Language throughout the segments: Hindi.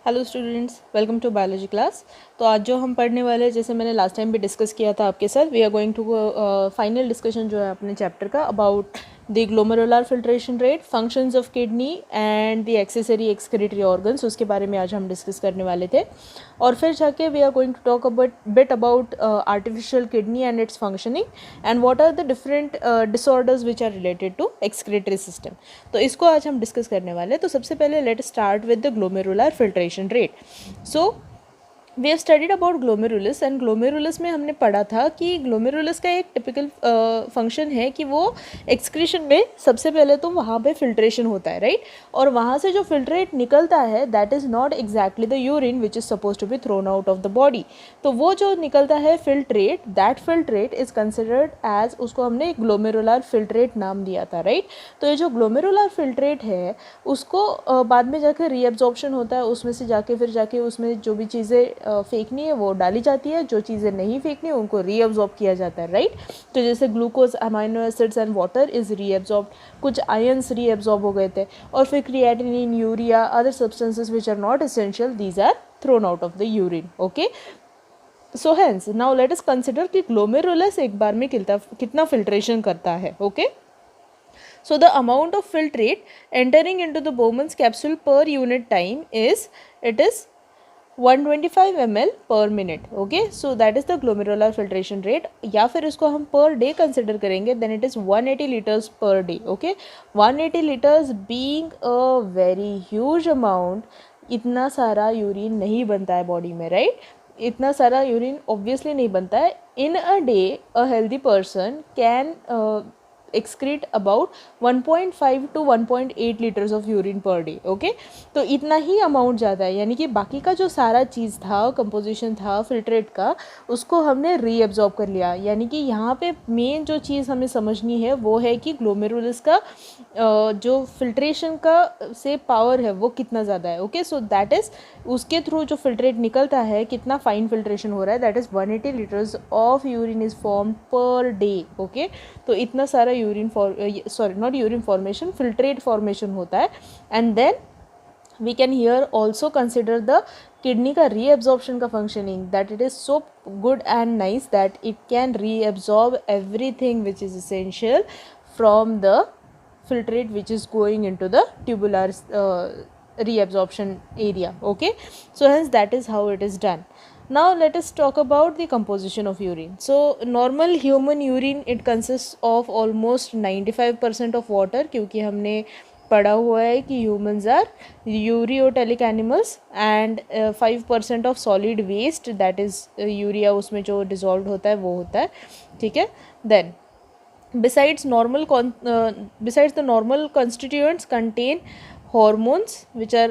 Hello students, welcome to biology class. तो आज जो हम पढ़ने वाले हैं, जैसे मैंने लास्ट टाइम भी डिस्कस किया था आपके साथ, we are going to final discussion जो है अपने चैप्टर का about the glomerular filtration rate, functions of kidney and the accessory excretory organs, उसके बारे में आज हम डिस्कस करने वाले थे। और फिर जाके we are going to talk bit about artificial kidney and its functioning and what are the different disorders which are related to excretory system. तो इसको आज हम डिस्कस करने वाले हैं। तो सबसे पहले let start with the glomerular filtration rate. So we have studied about glomerulus and glomerulus में हमने पढ़ा था कि ग्लोमेरुलस का एक टिपिकल फंक्शन है कि वो एक्सक्रीशन में सबसे पहले तो वहाँ पे फिल्ट्रेशन होता है, राइट। और वहाँ से जो फिल्ट्रेट निकलता है that is not exactly the urine which is suppose to be thrown out of the body. तो वो जो निकलता है filtrate, that filtrate is considered as, उसको हमने ग्लोमेरुलर फिल्ट्रेट नाम दिया था, राइट। तो ये जो ग्लोमेरुलर फिल्ट्रेट है उसको बाद में जाकर रीअब्जॉर्प्शन होता है, उसमें से जाके फिर जाके उसमें जो भी चीज़ें फेंकनी है वो डाली जाती है, जो चीज़ें नहीं फेंकनी है उनको रीअब्जॉर्ब किया जाता है, राइट। तो जैसे glucose, amino acids and water is reabsorb, कुछ आयंस रीअब्जॉर्ब हो गए थे, और फिर creatinine, urea, other substances which are not essential, these are thrown out of the urine. Okay, so hence now let us consider कि ग्लोमेरुलस एक बार में कितना फिल्ट्रेशन करता है। Okay, so the amount of filtrate entering into the Bowman's capsule per unit time is 125 ml per minute. Okay, so that is the glomerular filtration rate, या फिर इसको हम per day consider करेंगे then it is 180 liters per day. Okay, 180 liters being a very huge amount. इतना सारा यूरिन नहीं बनता है बॉडी में, राइट। इतना सारा यूरिन ऑब्वियसली नहीं बनता है। In a day a healthy person can excrete about 1.5 to 1.8 litres of urine per day. Okay, तो इतना ही अमाउंट ज़्यादा है, यानी कि बाकी का जो सारा चीज़ था, कंपोजिशन था फिल्ट्रेट का, उसको हमने रीअब्जॉर्ब कर लिया। यानी कि यहाँ पे मेन जो चीज़ हमें समझनी है वो है कि ग्लोमेरुलस का जो फिल्ट्रेशन का से पावर है वो कितना ज़्यादा है। ओके, सो दैट इज़ उसके थ्रू जो फिल्ट्रेट निकलता है, कितना फाइन फिल्ट्रेशन हो रहा है, that is 180 litres of urine is form per day. Okay, तो इतना सारा urine not urine formation, filtrate formation होता है। And then we can here also consider the kidney का रीअब्जॉर्प्शन का functioning, that it is so good and nice that it can reabsorb everything which is essential from the filtrate which is going into the tubular reabsorption area. Okay, so hence that is how it is done. Now let us talk about the composition of urine. So normal human urine, it consists of almost 95% of water, क्योंकि हमने पढ़ा हुआ है कि humans are ureotelic animals and 5% of solid waste, that is urea, उसमें जो डिजॉल्व होता है वो होता है, ठीक है। Then besides the normal constituents contain hormones which are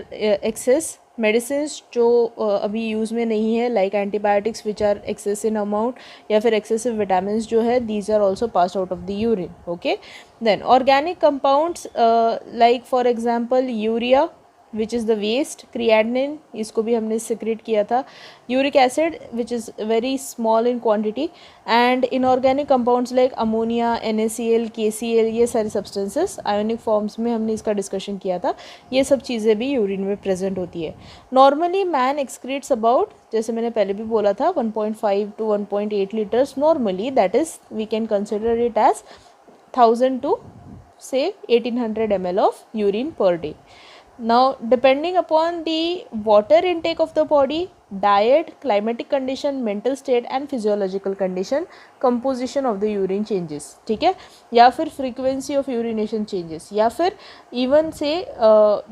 excess, medicines जो अभी यूज़ में नहीं है, like antibiotics which are excess in amount, या फिर excessive vitamins जो है, these are also passed out of the urine. Okay, then organic compounds like for example urea which is the waste, creatinine, इसको भी हमने सिक्रेट किया था, uric acid which is very small in quantity, and inorganic compounds like ammonia, NaCl, KCl, ये सारे सब्सटेंसेस आयोनिक फॉर्म्स में हमने इसका डिस्कशन किया था। ये सब चीज़ें भी यूरिन में प्रेजेंट होती है। नॉर्मली मैन एक्सक्रीट्स अबाउट, जैसे मैंने पहले भी बोला था, 1.5 to 1.8 litres normally, that is we can consider it as 1000 to say 1800 ml of urine per day. Now depending upon the water intake of the body, diet, climatic condition, mental state and physiological condition, composition of the urine changes, ठीक है, या फिर frequency of urination changes, या फिर even say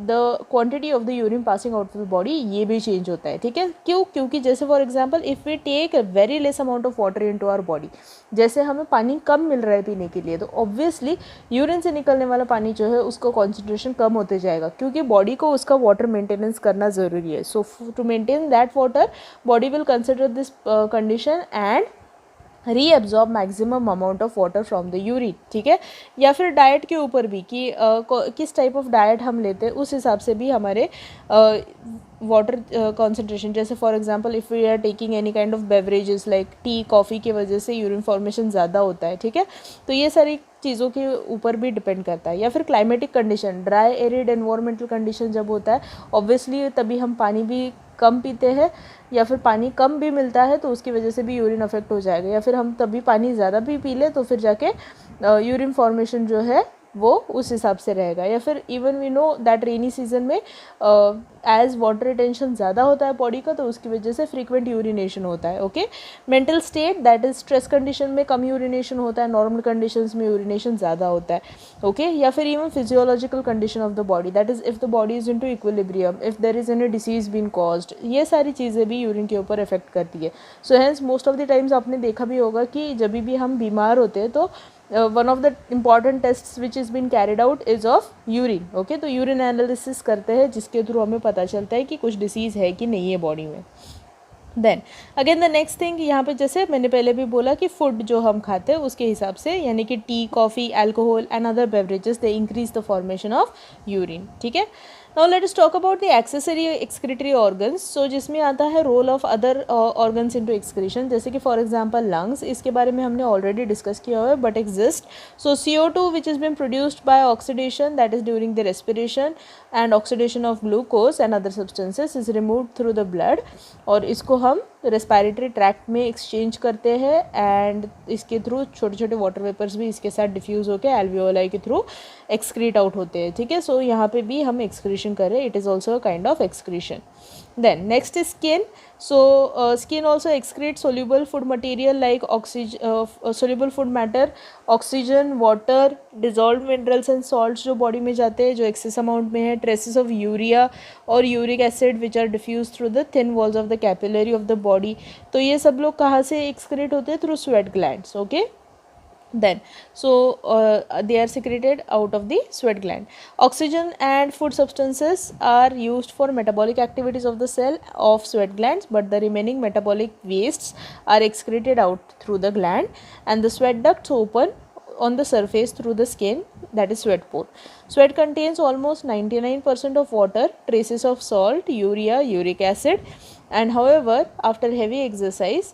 the quantity of the urine passing out of the body, ये भी change होता है, ठीक है। क्यों? क्योंकि जैसे for example if we take a very less amount of water into our body, जैसे हमें पानी कम मिल रहा है पीने के लिए, तो ऑब्वियसली यूरिन से निकलने वाला पानी जो है उसका कॉन्सेंट्रेशन कम होते जाएगा, क्योंकि बॉडी को उसका वाटर मेंटेनेंस करना ज़रूरी है। So to maintain that water, body will consider this condition and reabsorb maximum amount of water from the urine, ठीक है। या फिर डाइट के ऊपर भी कि किस टाइप ऑफ डाइट हम लेते हैं, उस हिसाब से भी हमारे वाटर कॉन्सेंट्रेशन, जैसे for example if we are taking any kind of beverages like tea, coffee की वजह से यूरिन फॉर्मेशन ज़्यादा होता है, ठीक है। तो ये सारी चीज़ों के ऊपर भी डिपेंड करता है। या फिर climatic condition, dry arid environmental condition जब होता है ऑब्वियसली तभी हम पानी भी कम पीते हैं या फिर पानी कम भी मिलता है तो उसकी वजह से भी यूरिन अफेक्ट हो जाएगा। या फिर हम तभी पानी ज़्यादा भी पी लें तो फिर जाके यूरिन फॉर्मेशन जो है वो उस हिसाब से रहेगा। या फिर even we know that rainy season में एज वाटर रिटेंशन ज़्यादा होता है बॉडी का तो उसकी वजह से फ्रीक्वेंट यूरिनेशन होता है। Okay, mental state that is stress condition में कम यूरिनेशन होता है, नॉर्मल कंडीशंस में यूरिनेशन ज़्यादा होता है। ओके, या फिर even physiological condition of the body that is if the body is into equilibrium, if there is any disease been caused, ये सारी चीज़ें भी यूरिन के ऊपर इफेक्ट करती है। So hence most of the times आपने देखा भी होगा कि जब भी हम बीमार होते हैं तो one of the important tests which is been carried out is of urine. Okay, तो यूरिन एनालिसिस करते हैं जिसके थ्रू हमें पता चलता है कि कुछ डिसीज़ है कि नहीं है बॉडी में। Then again the next thing, यहाँ पे जैसे मैंने पहले भी बोला कि फूड जो हम खाते हैं उसके हिसाब से, यानी कि tea, coffee, alcohol and other beverages they increase the formation of urine. ठीक है, now let us talk about the accessory excretory organs. So जिसमें आता है role of other organs into excretion, जैसे कि फॉर एग्जांपल लंग्स, इसके बारे में हमने ऑलरेडी डिस्कस किया हुआ है but exist. So CO2 which is been produced by oxidation that is during the respiration and oxidation of glucose and other substances is removed through the blood, और इसको हम रेस्पिरेटरी ट्रैक्ट में एक्सचेंज करते हैं एंड इसके थ्रू छोटे छोटे वाटर वेपर्स भी इसके साथ डिफ्यूज़ होकर एल्वियोलाई के थ्रू एक्सक्रीट आउट होते हैं। ठीक है, सो यहाँ पे भी हम एक्सक्रीशन कर रहे हैं, it is also a kind of excretion. Then next is skin. So skin also excrete soluble food material like soluble food matter, oxygen, water, dissolve minerals and salts जो बॉडी में जाते हैं जो एक्सेस अमाउंट में है, ट्रेसेस ऑफ यूरिया और uric acid which are diffuse through the thin walls of the capillary of the body. तो ये सब लोग कहाँ से एक्सक्रीट होते हैं? Through sweat glands. Okay, then so they are secreted out of the sweat gland. Oxygen and food substances are used for metabolic activities of the cell of sweat glands, but the remaining metabolic wastes are excreted out through the gland, and the sweat ducts open on the surface through the skin, that is sweat pore. Sweat contains almost 99% of water, traces of salt, urea, uric acid, and however after heavy exercise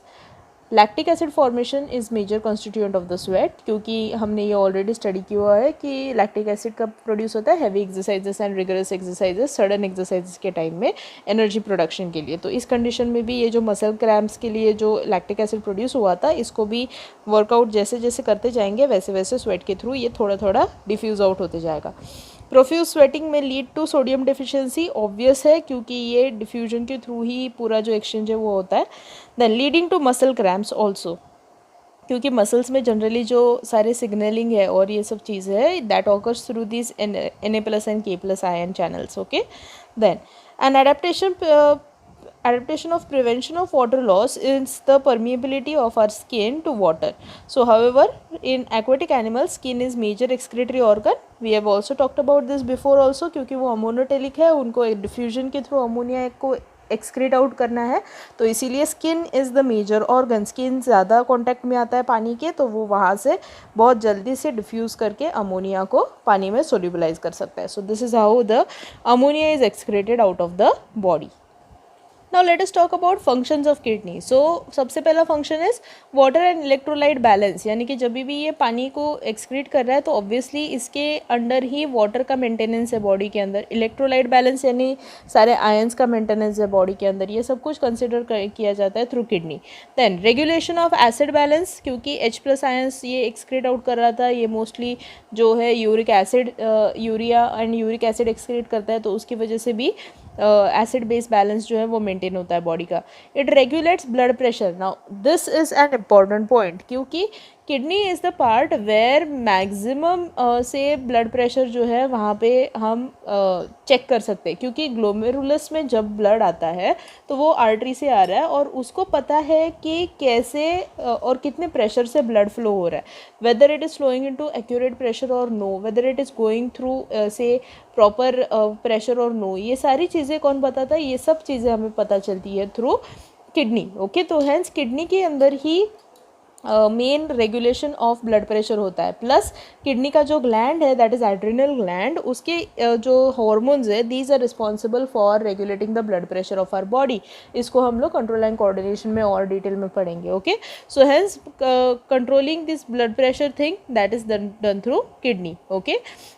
lactic acid formation is major constituent of the sweat, क्योंकि हमने ये ऑलरेडी स्टडी किया हुआ है कि लैक्टिक एसिड कब प्रोड्यूस होता है? Heavy exercises and rigorous exercises, sudden exercises के टाइम में एनर्जी प्रोडक्शन के लिए। तो इस कंडीशन में भी ये जो मसल क्रैम्प्स के लिए जो लैक्टिक एसिड प्रोड्यूस हुआ था इसको भी वर्कआउट जैसे जैसे करते जाएंगे वैसे वैसे स्वेट के थ्रू ये थोड़ा थोड़ा डिफ्यूज़ आउट होते जाएगा। प्रोफ्यूज स्वेटिंग में lead to sodium deficiency, obvious है क्योंकि ये डिफ्यूजन के थ्रू ही पूरा जो एक्सचेंज है वो होता है। Then leading to muscle cramps also, क्योंकि मसल्स में जनरली जो सारे सिग्नलिंग है और ये सब चीज़ें है that occurs through this Na+ and K+ ion channels. Okay, then an adaptation of prevention of water loss is the permeability of our skin to water. So however in aquatic animals skin is major excretory organ. We have also talked about this before also, क्योंकि वो अमोनोटेलिक है, उनको डिफ्यूजन के थ्रू अमोनिया को एक्सक्रीट आउट करना है, तो इसीलिए skin is the major organ. Skin ज़्यादा कांटेक्ट में आता है पानी के तो वो वहाँ से बहुत जल्दी से डिफ्यूज़ करके अमोनिया को पानी में सोल्यूबलाइज कर सकता है। So this is how the ammonia is excreted out of the body. Now let us talk about functions of kidney. So सबसे पहला function is water and electrolyte balance, यानी कि जब भी ये पानी को एक्सक्रीट कर रहा है तो ऑब्वियसली इसके अंडर ही वाटर का मेंटेनेंस है बॉडी के अंदर, इलेक्ट्रोलाइट बैलेंस यानी सारे आयंस का मेंटेनेंस है बॉडी के अंदर, ये सब कुछ कंसिडर किया जाता है through kidney. Then regulation of acid balance, क्योंकि H+ आयंस ये एक्सक्रीट आउट कर रहा था, ये मोस्टली जो है uric acid, urea and uric acid excrete करता है, तो उसकी वजह से भी एसिड बेस बैलेंस जो है वो मेंटेन होता है बॉडी का। It regulates blood pressure. Now this is an important point, क्योंकि kidney is the part where maximum से ब्लड प्रेशर जो है वहाँ पे हम चेक कर सकते हैं, क्योंकि ग्लोमेरुलस में जब ब्लड आता है तो वो आर्टरी से आ रहा है और उसको पता है कि कैसे और कितने प्रेशर से ब्लड फ्लो हो रहा है, whether it is flowing into accurate pressure और no, whether it is going through से प्रॉपर प्रेशर और नो, ये सारी चीज़ें कौन बताता है? ये सब चीज़ें हमें पता चलती है थ्रू किडनी। ओके, तो हैंस किडनी के अंदर ही main regulation of blood pressure होता है। प्लस किडनी का जो ग्लैंड है दैट इज़ एड्रिनल ग्लैंड, उसके जो हॉर्मोन्स है these are responsible for regulating the blood pressure of our body. इसको हम लोग कंट्रोल एंड कोऑर्डिनेशन में और डिटेल में पढ़ेंगे। Okay, so hence controlling this blood pressure thing that is done through kidney. Okay,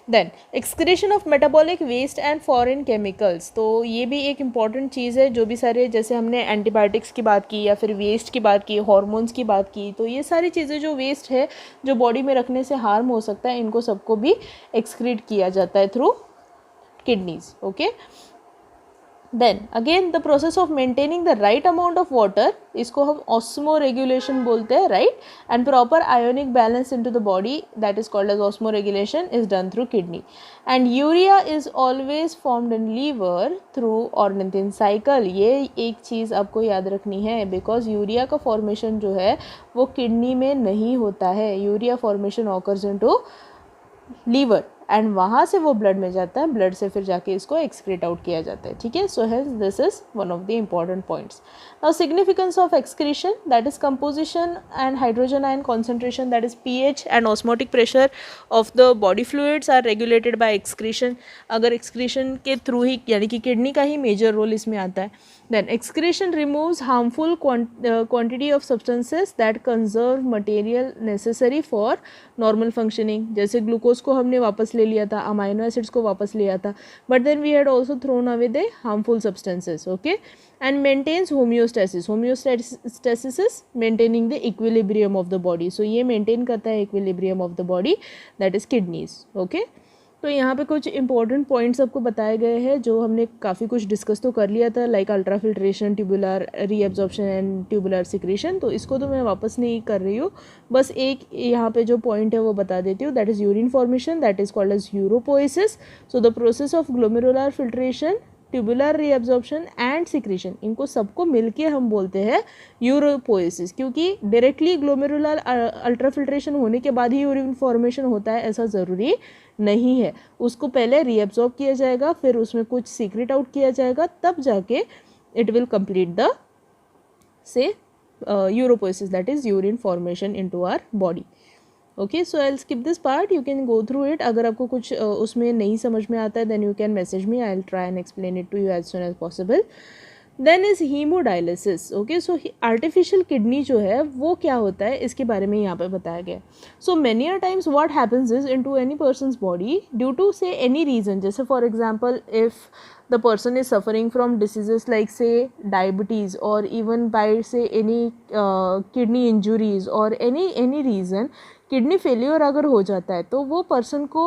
then excretion of metabolic waste and foreign chemicals, तो ये भी एक इंपॉर्टेंट चीज़ है। जो भी सारे जैसे हमने एंटीबायोटिक्स की बात की या फिर वेस्ट की बात की, हॉर्मोन्स की बात की, तो ये सारी चीज़ें जो वेस्ट है जो बॉडी में रखने से हार्म हो सकता है, इनको सबको भी एक्सक्रीट किया जाता है through kidneys. Okay, then again the process of maintaining the right amount of water, इसको हम ऑस्मो रेगुलेशन बोलते हैं, right, and proper ionic balance into the body that is called as osmoregulation is done through kidney. And urea is always formed in liver through ornithine cycle. ये एक चीज़ आपको याद रखनी है, बिकॉज यूरिया का फॉर्मेशन जो है वो किडनी में नहीं होता है। Urea formation occurs into liver and वहाँ से वो ब्लड में जाता है, ब्लड से फिर जाके इसको एक्सक्रीट आउट किया जाता है। ठीक है, so hence this is one of the important points. Now significance of excretion that is composition and hydrogen ion concentration that is pH and osmotic pressure of the body fluids are regulated by excretion. अगर एक्सक्रीशन के थ्रू ही, यानी कि किडनी का ही मेजर रोल इसमें आता है। Then excretion removes harmful quantity of substances that conserve material necessary for normal functioning. जैसे ग्लूकोज को हमने वापस ले लिया था, अमाइनो एसिड्स को वापस लिया था, but then we had also thrown away the harmful substances. Okay, and maintains homeostasis. Homeostasis is maintaining the equilibrium of the body. So ये मेंटेन करता है equilibrium of the body, that is kidneys. Okay, तो यहाँ पे कुछ इंपॉर्टेंट पॉइंट्स आपको बताए गए हैं जो हमने काफ़ी कुछ डिस्कस तो कर लिया था, like ultra filtration, tubular reabsorption and tubular secretion. तो इसको तो मैं वापस नहीं कर रही हूँ, बस एक यहाँ पे जो पॉइंट है वो बता देती हूँ, that is urine formation, that is called as uropoiesis. So the process of glomerular filtration, tubular reabsorption and secretion, इनको सबको मिलके हम बोलते हैं यूरोपोइसिस, क्योंकि डायरेक्टली ग्लोमेरुलर अल्ट्राफिल्ट्रेशन होने के बाद ही यूरिन फॉर्मेशन होता है ऐसा ज़रूरी नहीं है। उसको पहले रीएब्जॉर्ब किया जाएगा, फिर उसमें कुछ सीक्रेट आउट किया जाएगा, तब जाके इट विल कंप्लीट द से uropoiesis, that is urine formation into our body. Okay, so I will skip this part, you can go through it. अगर आपको कुछ उसमें नहीं समझ में आता है then you can message me, I will try and explain it to you as soon as possible. Then is haemodialysis. Okay, so artificial kidney जो है वो क्या होता है इसके बारे में यहाँ पे बताया गया। So many a times what happens is into any person's body due to से एनी रीजन, जैसे for example if the person is suffering from diseases like say diabetes or even by say any kidney injuries or any reason kidney failure अगर हो जाता है तो वो पर्सन को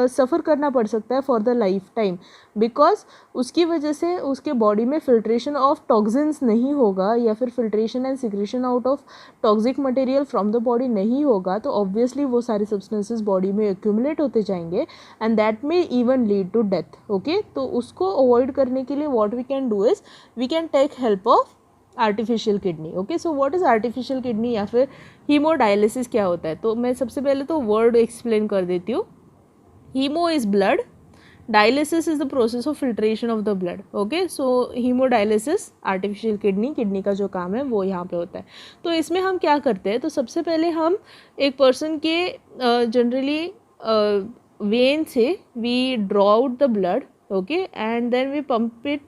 सफ़र करना पड़ सकता है for the life time, because उसकी वजह से उसके बॉडी में फिल्ट्रेशन ऑफ टॉक्सिन्स नहीं होगा या फिर filtration and secretion out of toxic material from the body नहीं होगा, तो ऑब्वियसली वो सारे सब्सटेंसेस बॉडी में एक्यूमुलेट होते जाएंगे and that may even lead to death. Okay, तो उसको अवॉइड करने के लिए what we can do is we can take help of artificial kidney. Okay, so what is artificial kidney या फिर हीमोडायलिसिस क्या होता है, तो मैं सबसे पहले तो वर्ड एक्सप्लेन कर देती हूँ। Haemo is blood, dialysis is the process of filtration of the blood. Okay, so haemodialysis artificial kidney का जो काम है वो यहाँ पे होता है। तो इसमें हम क्या करते हैं, तो सबसे पहले हम एक पर्सन के जनरली वेन से we draw out the blood, okay, and then we pump it,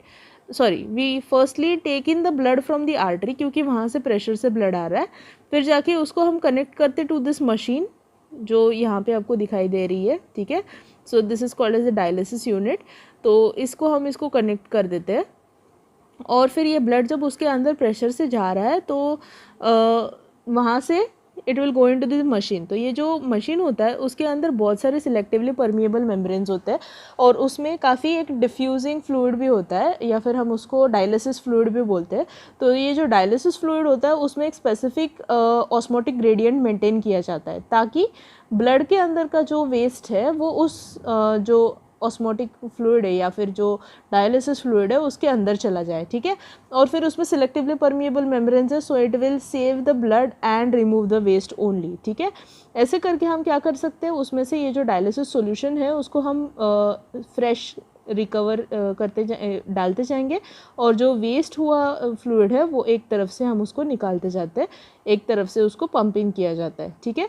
we firstly take in the blood from the artery, क्योंकि वहाँ से प्रेशर से ब्लड आ रहा है, फिर जाके उसको हम कनेक्ट करते टू दिस मशीन जो यहाँ पे आपको दिखाई दे रही है। ठीक है, so this is called as a dialysis unit. तो इसको कनेक्ट कर देते हैं और फिर ये ब्लड जब उसके अंदर प्रेशर से जा रहा है तो वहाँ से it will go into this machine. तो ये जो मशीन होता है उसके अंदर बहुत सारे सिलेक्टिवली परमिएबल मेम्ब्रेन्स होते हैं और उसमें काफ़ी एक डिफ्यूजिंग फ्लूइड भी होता है या फिर हम उसको डायलिसिस फ्लूइड भी बोलते हैं। तो ये जो डायलिसिस फ्लूइड होता है उसमें एक स्पेसिफिक ऑस्मोटिक ग्रेडियंट मेंटेन किया जाता है ताकि ब्लड के अंदर का जो वेस्ट है वो उस जो ऑस्मोटिक फ्लूइड है या फिर जो डायलिसिस फ्लूइड है उसके अंदर चला जाए। ठीक है, और फिर उसमें सिलेक्टिवली परमिएबल मेम्ब्रेन्स है, so it will save the blood and remove the waste only. ठीक है, ऐसे करके हम क्या कर सकते हैं, उसमें से ये जो डायलिसिस सॉल्यूशन है उसको हम फ्रेश रिकवर डालते जाएंगे, और जो वेस्ट हुआ फ्लूइड है वो एक तरफ से हम उसको निकालते जाते हैं, एक तरफ से उसको पंपिंग किया जाता है, ठीक है।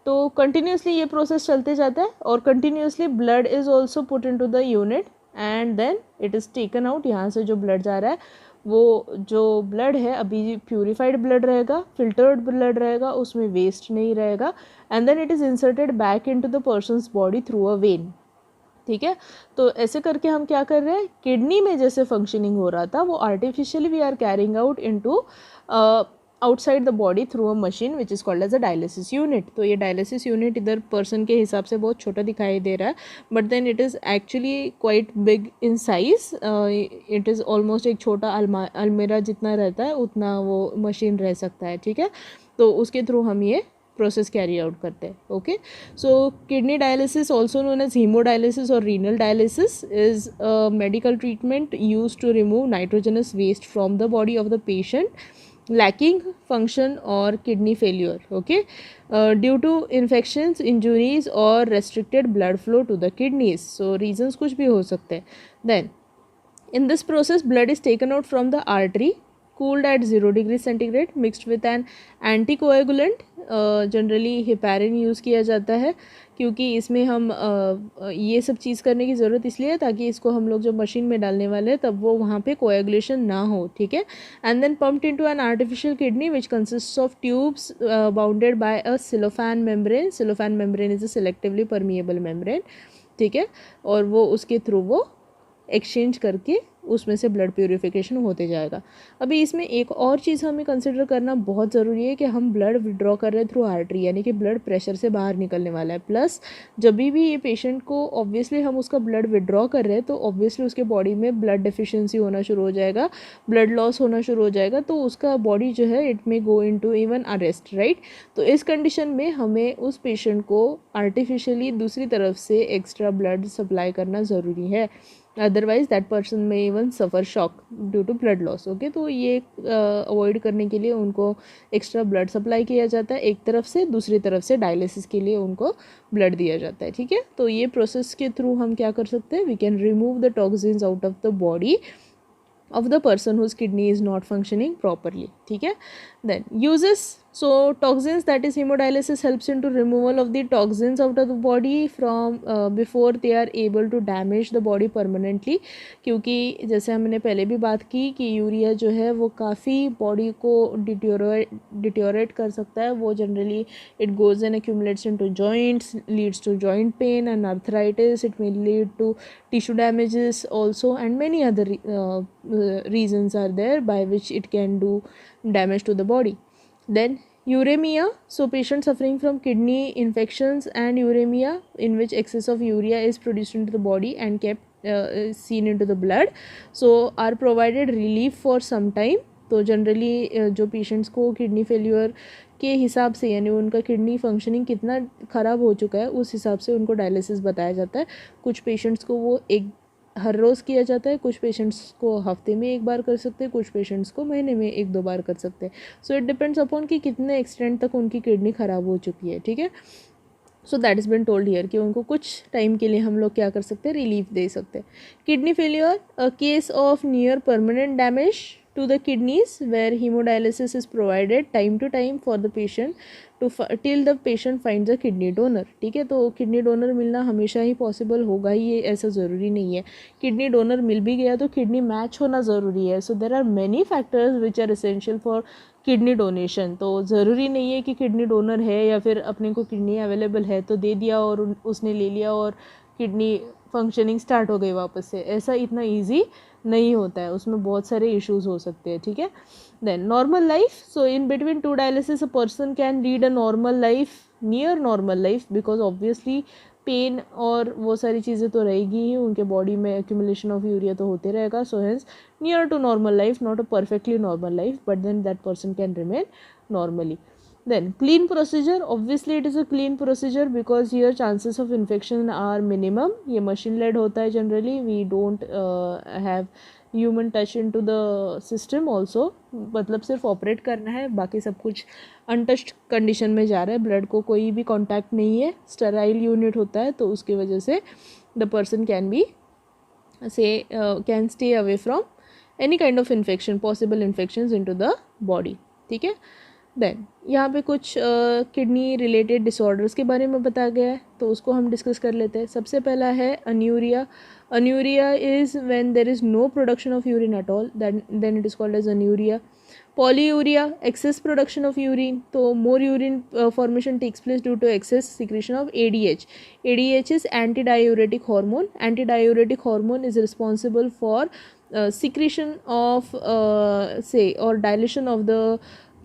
तो कंटिन्यूसली ये प्रोसेस चलते जाता है, और continuously blood is also put into the unit and then it is taken out. यहाँ से जो ब्लड जा रहा है वो जो ब्लड है अभी प्यूरिफाइड ब्लड रहेगा, फिल्टर्ड ब्लड रहेगा, उसमें वेस्ट नहीं रहेगा, and then it is inserted back into the person's body through a vein, ठीक है। तो ऐसे करके हम क्या कर रहे हैं, किडनी में जैसे फंक्शनिंग हो रहा था वो artificially we are carrying out into outside the body through a machine which is called as a dialysis unit. तो ये डायलिसिस यूनिट इधर पर्सन के हिसाब से बहुत छोटा दिखाई दे रहा है, but then it is actually quite big in size. It is almost एक छोटा अलमेरा जितना रहता है उतना वो मशीन रह सकता है, ठीक है। तो उसके थ्रू हम ये प्रोसेस कैरी आउट करते हैं, okay. So kidney dialysis also known as haemodialysis और renal dialysis is a medical treatment use to remove nitrogenous waste from the body of the patient lacking function or kidney failure, okay, due to infections, injuries or restricted blood flow to the kidneys. So reasons कुछ भी हो सकते हैं. Then in this process blood is taken out from the artery, cooled at 0 degree centigrade, mixed with an anticoagulant. Generally heparin use किया जाता है, क्योंकि इसमें हम ये सब चीज़ करने की ज़रूरत इसलिए है ताकि इसको हम लोग जब मशीन में डालने वाले हैं तब वो वहाँ पे कोएगुलेशन ना हो, ठीक है। And then pumped into an artificial kidney which consist of tubes bounded by a cellophane membrane. Cellophane membrane is a selectively permeable membrane, ठीक है, और वो उसके थ्रू वो एक्सचेंज करके उसमें से ब्लड प्यूरिफिकेशन होते जाएगा। अभी इसमें एक और चीज़ हमें कंसिडर करना बहुत ज़रूरी है कि हम ब्लड विड्रॉ कर रहे हैं थ्रू आर्टरी, यानी कि ब्लड प्रेशर से बाहर निकलने वाला है। प्लस जब भी ये पेशेंट को ऑब्वियसली हम उसका ब्लड विड्रॉ कर रहे हैं तो ऑब्वियसली उसके बॉडी में ब्लड डिफिशियंसी होना शुरू हो जाएगा, ब्लड लॉस होना शुरू हो जाएगा, तो उसका बॉडी जो है it may go into even arrest, right. तो इस कंडीशन में हमें उस पेशेंट को आर्टिफिशियली दूसरी तरफ से एक्स्ट्रा ब्लड सप्लाई करना ज़रूरी है, otherwise that person may even suffer shock due to blood loss, okay. तो ये अवॉइड करने के लिए उनको एक्स्ट्रा ब्लड सप्लाई किया जाता है एक तरफ से, दूसरी तरफ से डायलिसिस के लिए उनको ब्लड दिया जाता है, ठीक है। तो ये प्रोसेस के थ्रू हम क्या कर सकते हैं, we can remove the toxins out of the body of the person whose kidney is not functioning properly, ठीक है। Then uses, so toxins, that is hemodialysis helps into removal of the toxins out of the body from before they are able to damage the body permanently, क्योंकि जैसे हमने पहले भी बात की कि यूरिया जो है वो काफ़ी बॉडी को डिटोरेट कर सकता है। वो generally it goes and accumulates into joints, leads to joint pain and arthritis. It may lead to tissue damages also, and many other reasons are there by which it can do damage to the body. Then uremia, so patient suffering from kidney infections and uremia in which excess of urea is produced into the body and kept seen into the blood, so are provided relief for some time. तो जनरली जो पेशेंट्स को किडनी फेल्यूर के हिसाब से, यानी उनका किडनी फंक्शनिंग कितना ख़राब हो चुका है उस हिसाब से उनको डायलिसिस बताया जाता है। कुछ पेशेंट्स को वो हर रोज़ किया जाता है, कुछ पेशेंट्स को हफ्ते में एक बार कर सकते हैं, कुछ पेशेंट्स को महीने में 1-2 बार कर सकते हैं। सो इट डिपेंड्स अपॉन कि कितने एक्सटेंट तक उनकी किडनी ख़राब हो चुकी है, ठीक है। सो that is been told here कि उनको कुछ टाइम के लिए हम लोग क्या कर सकते हैं, रिलीफ दे सकते हैं। Kidney failure, a case of near permanent damage to the kidneys where hemodialysis is provided time to time for the patient till the patient finds a kidney donor, ठीक है। तो किडनी डोनर मिलना हमेशा ही पॉसिबल होगा ही, ये ऐसा ज़रूरी नहीं है। किडनी डोनर मिल भी गया तो किडनी मैच होना ज़रूरी है। So there are many factors which are essential for kidney donation. तो ज़रूरी नहीं है कि किडनी डोनर है या फिर अपने को किडनी अवेलेबल है तो दे दिया और उसने ले लिया और किडनी फंक्शनिंग स्टार्ट हो गई वापस से, ऐसा इतना ईजी नहीं होता है, उसमें बहुत सारे इश्यूज हो सकते हैं, ठीक है। Then normal life, so in between 2 dialysis a person can lead a normal life, near normal life, because obviously pain और वो सारी चीज़ें तो रहेगी ही, उनके बॉडी में एक्यूमुलेशन ऑफ यूरिया तो होते रहेगा। So hence near to normal life, not a perfectly normal life, but then that person can remain normally. Then clean procedure, obviously it is a clean procedure because here chances of infection are minimum. ये machine led होता है generally, we don't have human touch into the system also, मतलब सिर्फ ऑपरेट करना है, बाकी सब कुछ अनटच्ड कंडीशन में जा रहा है, ब्लड को कोई भी कॉन्टैक्ट नहीं है, स्टेराइल यूनिट होता है, तो उसकी वजह से the person can be say can stay away from any kind of infection, possible infections into the body. ठीक है. देन यहाँ पे कुछ किडनी रिलेटेड डिसऑर्डर्स के बारे में बताया गया है, तो उसको हम डिस्कस कर लेते हैं. सबसे पहला है anuria. Anuria is when there is no production of urine at all, then it is called as anuria. Polyuria, excess production of urine, तो more urine formation takes place due to excess secretion of ADH. ADH is antidiuretic hormone. Antidiuretic hormone is responsible for secretion of say or dilation of the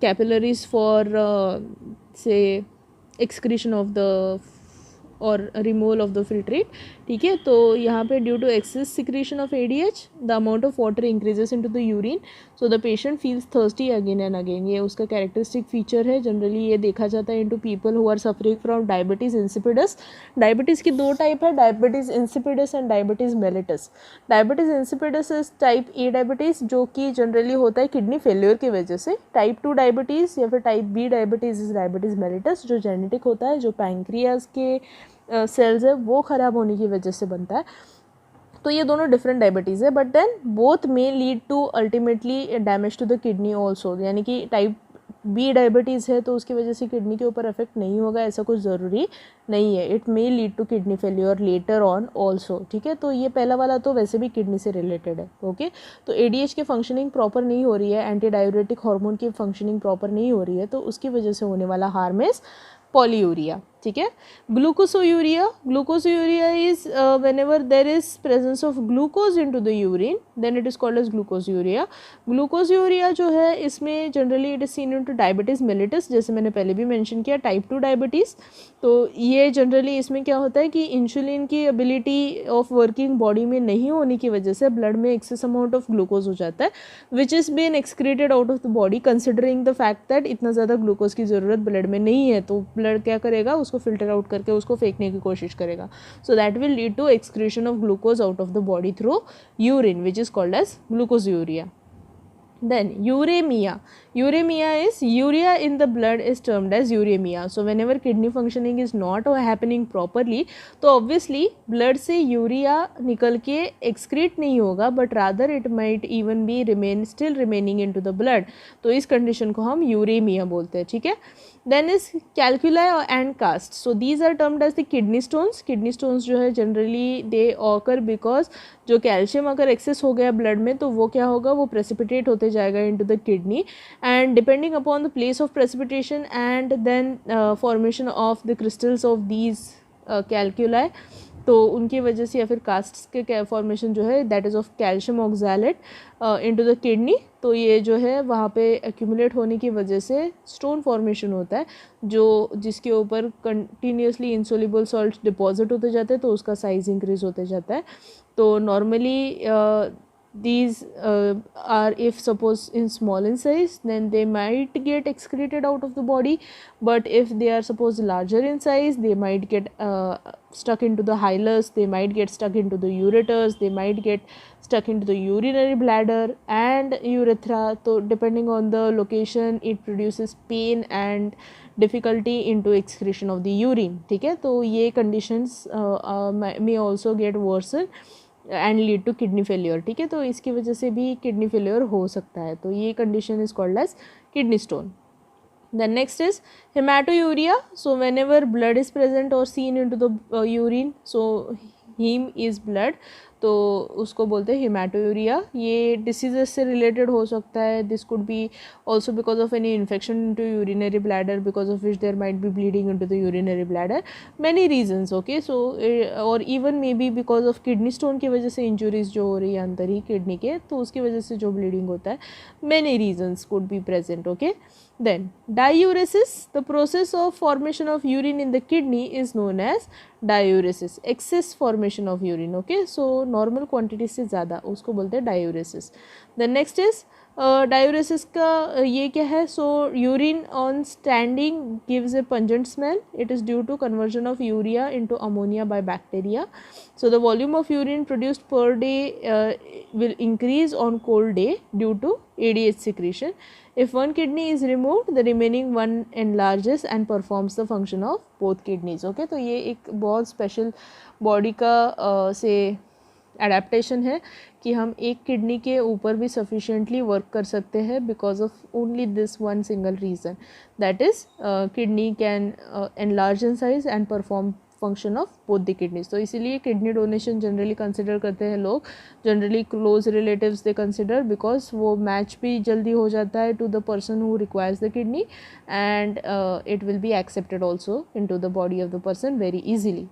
capillaries for say excretion of the और रिमूवल ऑफ द फिल्ट्रेट. ठीक है, तो यहाँ पे due to excess secretion of ADH the amount of water increases into the urine, so the patient feels thirsty again and again. ये उसका कैरेक्टरिस्टिक फीचर है. जनरली ये देखा जाता है into people who are suffering from diabetes insipidus. Diabetes की दो टाइप है, diabetes insipidus and diabetes mellitus. Diabetes insipidus is type A diabetes, जो कि जनरली होता है किडनी फेल्योर की वजह से. टाइप 2 डायबिटीज़ या फिर type B diabetes is diabetes mellitus, जो जेनेटिक होता है, जो पैंक्रियाज के सेल्स है वो ख़राब होने की वजह से बनता है. तो ये दोनों डिफरेंट डायबिटीज़ है, but then both may lead to ultimately damage to the kidney also. यानी कि टाइप B डायबिटीज़ है तो उसकी वजह से किडनी के ऊपर इफेक्ट नहीं होगा, ऐसा कुछ ज़रूरी नहीं है. It may lead to kidney failure later on also. ठीक है, तो ये पहला वाला तो वैसे भी किडनी से रिलेटेड है. ओके, तो ADH की फंक्शनिंग प्रॉपर नहीं हो रही है, एंटी डाययूरेटिक हार्मोन की फंक्शनिंग प्रॉपर नहीं हो रही है, तो उसकी वजह से होने वाला हार्म इज पॉलीयूरिया. ठीक है. Glucosuria. Glucosuria is whenever there is presence of glucose into the urine, then it is called as glucosuria. ग्लूकोसयूरिया जो है इसमें generally it is seen into diabetes mellitus, जैसे मैंने पहले भी मेंशन किया, टाइप 2 डायबिटीज़. तो ये जनरली इसमें क्या होता है कि इंसुलिन की एबिलिटी ऑफ वर्किंग बॉडी में नहीं होने की वजह से ब्लड में एक्सेस अमाउंट ऑफ ग्लूकोज हो जाता है, which is been excreted out of the body considering the fact that इतना ज़्यादा ग्लूकोज की ज़रूरत ब्लड में नहीं है. तो ब्लड क्या करेगा, उसको फिल्टर आउट करके उसको फेंकने की कोशिश करेगा. So that will lead to excretion of glucose out of the body through urine, which is called as glucosuria. Then uremia. Uremia is urea in the blood is termed as uremia. So whenever kidney functioning is not happening properly, तो obviously blood से यूरिया निकल के excrete नहीं होगा, but rather it might even be still remaining into the blood. तो इस condition को हम uremia बोलते हैं. ठीक है. Then is calculi and cast. So these are termed as the kidney stones. Kidney stones जो है generally they occur because जो कैल्शियम अगर एक्सेस हो गया ब्लड में तो वो क्या होगा, वो प्रेसिपिटेट होते जाएगा into the kidney, and depending upon the place of precipitation and then formation of the crystals of these calculi, तो उनकी वजह से या फिर कास्ट के फॉर्मेशन जो है that is of calcium oxalate into the kidney. तो ये जो है वहाँ पे एक्यूमुलेट होने की वजह से स्टोन फॉर्मेशन होता है, जो जिसके ऊपर कंटिन्यूसली इंसोल्यूबल सॉल्ट डिपॉजिट होते जाते हैं, तो उसका साइज इंक्रीज होते जाता है. तो normally these are, if suppose in small in size, then they might get excreted out of the body, but if they are suppose larger in size, they might get stuck into the hilus, they might get stuck into the ureters, they might get stuck into the urinary bladder and urethra. So depending on the location it produces pain and difficulty into excretion of the urine. ठीक है, तो ये conditions may also get worsen and lead to kidney failure. ठीक है, तो इसकी वजह से भी किडनी फेलियर हो सकता है. तो ये condition is called as kidney stone. Then next is hematuria. So whenever blood is present or seen into the urine, so haem is blood, तो उसको बोलते हैं हेमाटोयूरिया. ये डिसीजेस से रिलेटेड हो सकता है. This could be also because of any infection into urinary bladder, because of which there might be bleeding into the urinary bladder. Many reasons. Okay, so और even maybe because of kidney stone की वजह से इंजुरीज जो हो रही है अंदर ही किडनी के, तो उसकी वजह से जो ब्लीडिंग होता है. Many reasons could be present. Okay, then diuresis, the process of formation of urine in the kidney is known as diuresis, excess formation of urine. Okay, so normal quantity से ज़्यादा उसको बोलते हैं diuresis. The next is diuresis का ये क्या है. so urine on standing gives a pungent smell. It is due to conversion of urea into ammonia by bacteria. So the volume of urine produced per day will increase on cold day due to ADH secretion. If one kidney is removed, the remaining one enlarges and performs the function of both kidneys. Okay, तो ये एक बहुत स्पेशल बॉडी का से एडेप्टेशन है कि हम एक किडनी के ऊपर भी सफिशिएंटली वर्क कर सकते हैं because of only this one single reason, that is kidney can enlarge in size and perform function of both the kidneys. तो इसीलिए किडनी डोनेशन जनरली कंसिडर करते हैं लोग, generally close relatives they consider, because वो मैच भी जल्दी हो जाता है to the person who requires the kidney and it will be accepted also in to the body of the person very easily.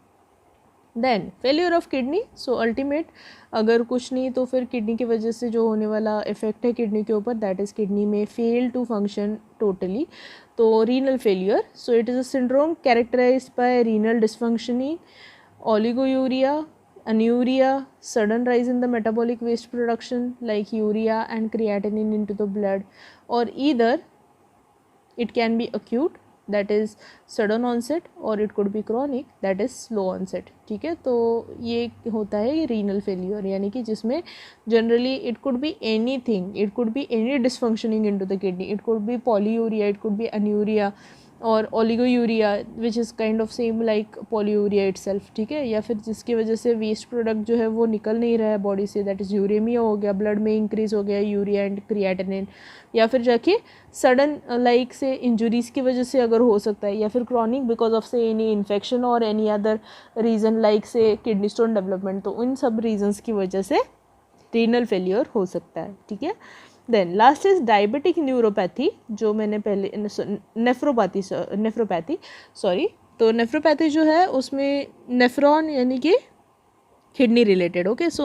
Then failure of kidney, so ultimate अगर कुछ नहीं तो फिर किडनी की वजह से जो होने वाला इफेक्ट है किडनी के ऊपर, that is kidney may fail to function totally. तो renal failure, so it is a syndrome characterized by renal dysfunctioning, oliguria, anuria, sudden rise in the metabolic waste production like urea and creatinine into the blood, or either it can be acute, that is sudden onset, और it could be chronic, that is slow onset। ठीक है, तो ये होता है रीनल फेलियर, यानी कि जिसमें generally it could be anything, it could be any dysfunctioning into the kidney, it could be polyuria, it could be anuria और oliguria which is kind of same like polyuria itself. ठीक है, या फिर जिसकी वजह से वेस्ट प्रोडक्ट जो है वो निकल नहीं रहा है बॉडी से, दैट इज़ यूरेमिया हो गया, ब्लड में इंक्रीज हो गया यूरिया एंड क्रिएटिनिन, या फिर जाके सडन लाइक से इंजुरीज़ की वजह से अगर हो सकता है, या फिर क्रॉनिक बिकॉज ऑफ से एनी इन्फेक्शन और एनी अदर रीज़न लाइक से किडनी स्टोन डेवलपमेंट, तो इन सब रीजन्स की वजह से रीनल फेलियर हो सकता है। ठीक है, then last is diabetic neuropathy, जो मैंने पहले नेफ्रोपैथी सॉरी, तो नेफ्रोपैथी जो है उसमें नेफ्रॉन यानी कि किडनी रिलेटेड। ओके, सो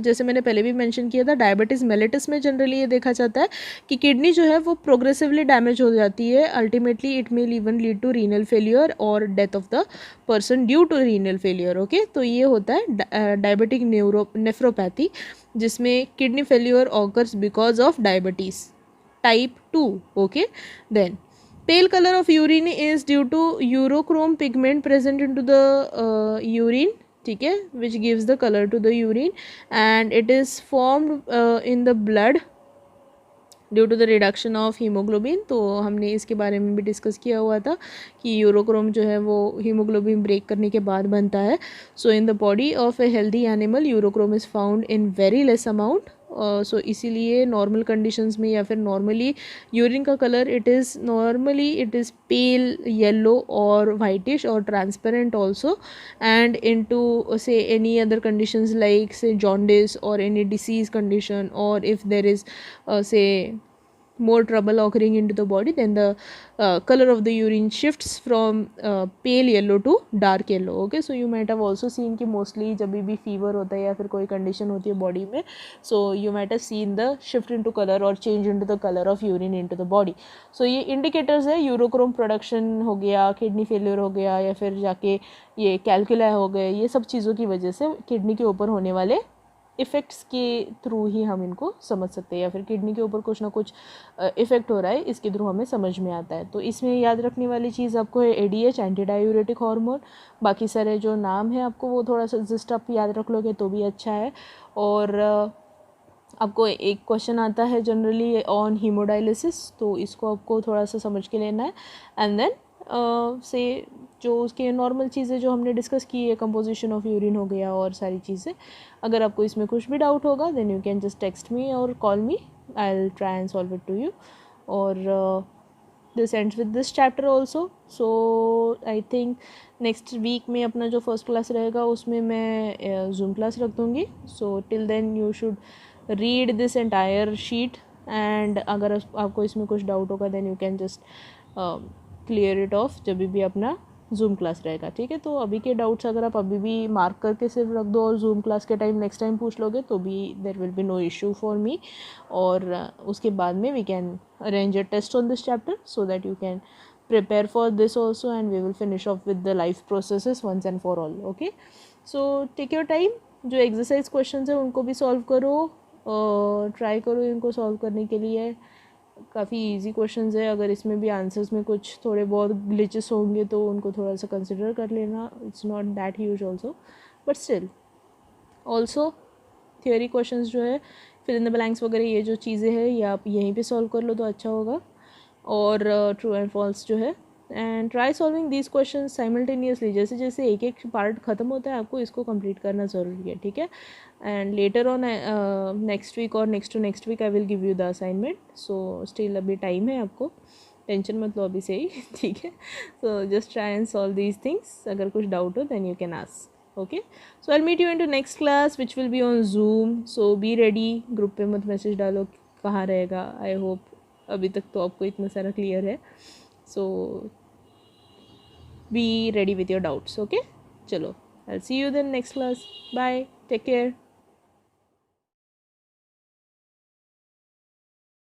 जैसे मैंने पहले भी मेंशन किया था, डायबिटीज़ मेलिटस में जनरली ये देखा जाता है कि किडनी जो है वो प्रोग्रेसिवली डैमेज हो जाती है, ultimately it may even lead to renal failure और death of the person due to renal failure. Okay, तो ये होता है डायबिटिक नेफ्रोपैथी, जिसमें kidney failure occurs because of diabetes type 2। Okay, then pale color of urine is due to urochrome pigment present into the urine, ठीक है, which gives the color to the urine, and it is formed in the blood due to the reduction of haemoglobin. तो हमने इसके बारे में भी डिस्कस किया हुआ था कि यूरोक्रोम जो है वो हीमोग्लोबिन ब्रेक करने के बाद बनता है। So in the body of a healthy animal urochrome is found in very less amount. So इसीलिए नॉर्मल कंडीशंस में या फिर नॉर्मली यूरिन का colour it is pale yellow और वाइटिश और ट्रांसपेरेंट ऑल्सो, एंड इनटू से एनी अदर कंडीशंस लाइक से जॉन्डिस और एनी डिसीज कंडीशन, और if there is say more trouble occurring into the body, then the color of the urine shifts from pale yellow to dark yellow। okay, so you might have also seen कि mostly जब भी fever होता है या फिर कोई condition होती है body में, so you might have seen the shift into color or change into the color of urine into the body। so ये indicators है यूरोक्रोम प्रोडक्शन हो गया, किडनी फेलियर हो गया, या फिर जाके ये कैलकुला हो गए, ये सब चीज़ों की वजह से किडनी के ऊपर होने वाले इफ़ेक्ट्स के थ्रू ही हम इनको समझ सकते हैं, या फिर किडनी के ऊपर कुछ ना कुछ इफ़ेक्ट हो रहा है इसके थ्रू हमें समझ में आता है। तो इसमें याद रखने वाली चीज़ आपको है ADH, एंटी डायूरेटिक हार्मोन। बाकी सारे जो नाम है आपको वो थोड़ा सा जस्ट आप याद रख लोगे तो भी अच्छा है। और आपको एक क्वेश्चन आता है जनरली ऑन हीमोडायलिसिस, तो इसको आपको थोड़ा सा समझ के लेना है। एंड देन से जो उसके नॉर्मल चीज़ें जो हमने डिस्कस की है, कंपोजिशन ऑफ यूरिन हो गया और सारी चीज़ें। अगर आपको इसमें कुछ भी डाउट होगा then you can just text me और call me, I will try and solve it to you. और this ends with this chapter also. So I think next week में अपना जो फर्स्ट क्लास रहेगा उसमें मैं जूम क्लास रख दूँगी। So till then you should read this entire sheet, and अगर आपको इसमें कुछ डाउट होगा then you can just clear it off जब भी अपना जूम क्लास रहेगा। ठीक है, तो अभी के डाउट्स अगर आप अभी भी मार्क करके सिर्फ रख दो और जूम क्लास के टाइम नेक्स्ट टाइम पूछ लोगे तो भी there will be no issue for me. और उसके बाद में we can arrange a test on this chapter so that you can prepare for this also, and we will finish off with the life processes once and for all. Okay, so take your time, जो एक्सरसाइज क्वेश्चन है उनको भी सॉल्व करो, ट्राई करो इनको सॉल्व करने के लिए। काफ़ी इजी क्वेश्चंस है, अगर इसमें भी आंसर्स में कुछ थोड़े बहुत ग्लिचेस होंगे तो उनको थोड़ा सा कंसिडर कर लेना, it's not that huge also, but still also theory questions जो है फिल इन द ब्लैंक्स वगैरह ये जो चीज़ें हैं ये आप यहीं पे सॉल्व कर लो तो अच्छा होगा। और ट्रू एंड फॉल्स जो है and try solving these question simultaneously, जैसे जैसे एक एक पार्ट ख़त्म होता है आपको इसको कंप्लीट करना ज़रूरी है, ठीक है. And later on next week और next to next week I will give you the assignment. So still अभी टाइम है, आपको टेंशन मत लो अभी से ही. ठीक है. So just try and solve these things. अगर कुछ डाउट हो then you can ask. Okay, so I'll meet you into next class which will be on Zoom. So be ready. Group पे मत मैसेज डालो कहाँ रहेगा. आई होप अभी तक तो आपको इतना सारा क्लियर है. So be ready with your doubts. Okay, चलो, I'll see you then next class. Bye, take care.